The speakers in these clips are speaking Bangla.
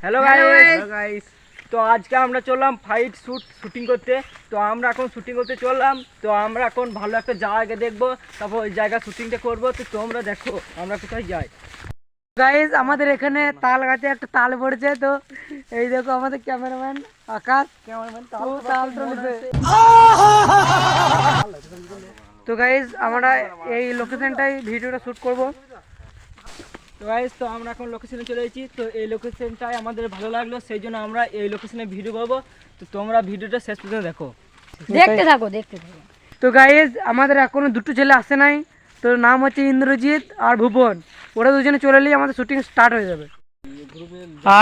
হ্যালো গাইস, তো আজকে আমরা চললাম ফাইট শুটিং করতে। তো আমরা এখন শুটিং করতে চললাম। তো আমরা এখন ভালো একটা জায়গা দেখবো, তারপর ওই জায়গা শুটিংটা করবো। তো তোমরা দেখো আমরা কোথায় যাই। গাইস আমাদের এখানে তাল গাছে একটা তাল পড়েছে। তো এই দেখো আমাদের ক্যামেরাম্যান আকাশ তাল তুলছে। তো গাইস আমরা এই লোকেশনটাই ভিডিওটা শুট করব। তো গাইস, তো আমরা এখন লোকেশনে চলে এসেছি। তো এই লোকেশনটাই আমাদের ভালো লাগলো, সেই জন্য আমরা এই লোকেশনে ভিডিও করবো। তো তোমরা ভিডিওটা শেষ পর্যন্ত দেখো। দেখতে থাকো। তো গাইস আমাদের এখনো দুটো ছেলে আসে নাই। তো নাম হচ্ছে ইন্দ্রজিৎ আর ভুবন। ওরা দুজনে চলে এলেই আমাদের শুটিং স্টার্ট হয়ে যাবে।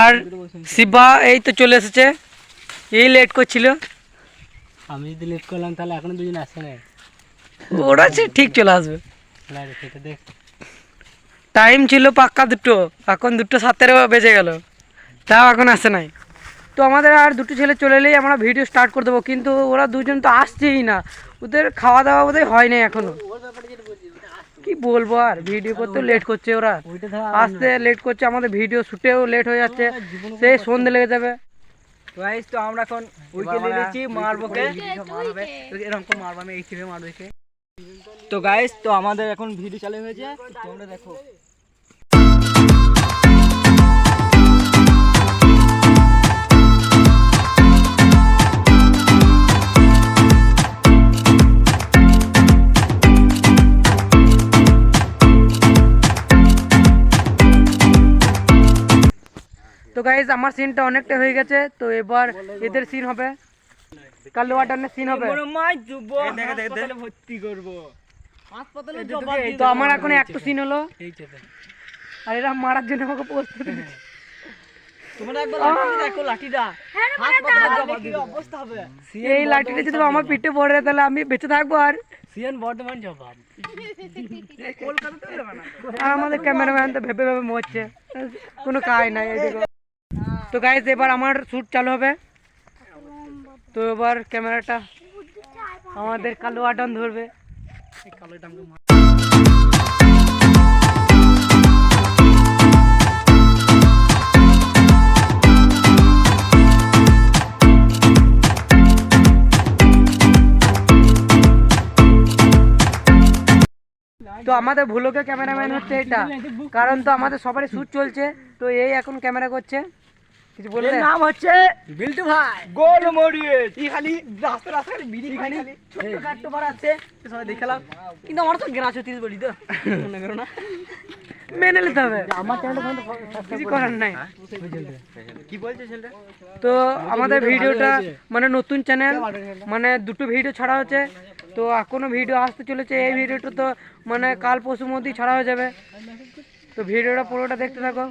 আর শিবা এই তো চলে এসেছে, এই লেট করছিল। আমি যদি লেট করলাম তাহলে এখনো দুজন আসে নাই। ওরা ঠিক চলে আসবে। দেখ, টাইম ছিল পাক্কা দুটো, এখন 2:17 বেজে গেল, তাও এখন আসে নাই। তো আমাদের আর দুটো ছেলে চলে এলেই আমরা ভিডিও স্টার্ট করে দেবো, কিন্তু ওরা দুজন তো আসছেই না। ওদের খাওয়া দাওয়া বোধহয় হয় নাই এখনো। কি বলবো, আর ভিডিও করতেও লেট করছে, ওরা আসতে লেট করছে, আমাদের ভিডিও শুটেও লেট হয়ে যাচ্ছে, সেই সন্ধে লেগে যাবে। তো গাইস, তো আমরা এখন উইকেট নিয়েছি, মারবোকে মারবে এরকম মারবো, আমি এই টিমে মারবো একে। তো গাইস, তো আমাদের এখন ভিডিও চালু হয়েছে, তোমরা দেখো। তো গাইজ আমার সিনটা অনেকটা হয়ে গেছে। তো এবার এদের সিন হবে, কালো ওয়াটারের সিন হবে। ভর্তি করবো। তো আমার এখন একটা সিন হলো, আর এরা মারার জন্য আমাকে প্রস্তুতি নিচ্ছে। তোমরা একবার লাঠিটা দেখো, লাঠিটা অবস্থা হবে। এই লাঠিটা যদি আমার পিঠে পড়ে তাহলে আমি বেঁচে থাকবো। আর সিএন বর্ধমান জবাব। আর আমাদের ক্যামেরাম্যান তো ভেবে ভেবে মরছে, কোনো কাজ নাই এদিকে। তো গাইজ এবার আমার শ্যুট চালু হবে। তো এবার ক্যামেরাটা আমাদের কালো আটন ধরবে। তো আমাদের ভুলোকে ক্যামেরাম্যান হচ্ছে এটা, কারণ তো আমাদের সবারই শ্যুট চলছে। তো এই এখন ক্যামেরা করছে। কিছু বললে? নাম হচ্ছে বিল্টু ভাই গোল মরিয়েট। এই খালি রাস্তা রাস্তা খালি বিড়ি খালি ছোট কাট্টো বাড়াচ্ছে, সবাই দেখালাম। কিন্তু আমার তো গ্রাস 30 বলি, তো মনে করো না, মেনে নিতে হবে, আমার চ্যানেলটা কিছু করার নাই। কি বলছে ছেলেটা? তো আমাদের ভিডিওটা মানে নতুন চ্যানেল, মানে দুটো ভিডিও ছাড়া হচ্ছে। তো এখনো ভিডিও আসতে চলেছে। এই ভিডিওটা তো মানে কাল পরশুর মধ্যেই ছাড়া হয়ে যাবে। তো ভিডিওটা পুরোটা দেখতে থাকো।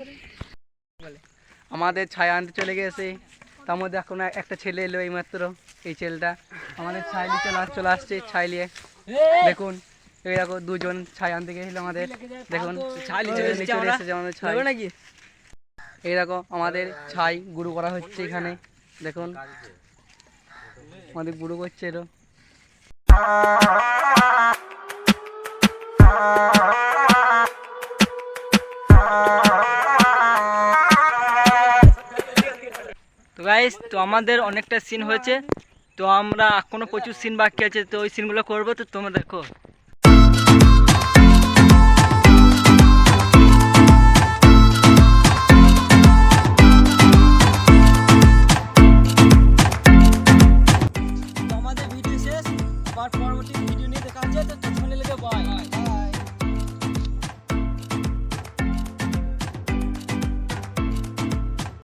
আমাদের ছায়া আনতে চলে গেছে, তার মধ্যে এখন একটা ছেলে এলো এইমাত্র। এই ছেলেটা আমাদের ছাইলি চলে আসছে, ছাইলিয়ে দেখুন। এই দেখো দুজন ছাই আনতে গেছিল আমাদের, দেখুন চলে এসেছে আমাদের ছাই নাকি। এই দেখো আমাদের ছাই গুঁড়ো করা হচ্ছে এখানে, দেখুন আমাদের গুঁড়ো করছে এলো। তো গাইস, তো আমাদের অনেকটা সিন হয়েছে। তো আমরা এখনো প্রচুর সিন বাকি আছে, তো ওই সিনগুলো করবো। তো তোমরা দেখো।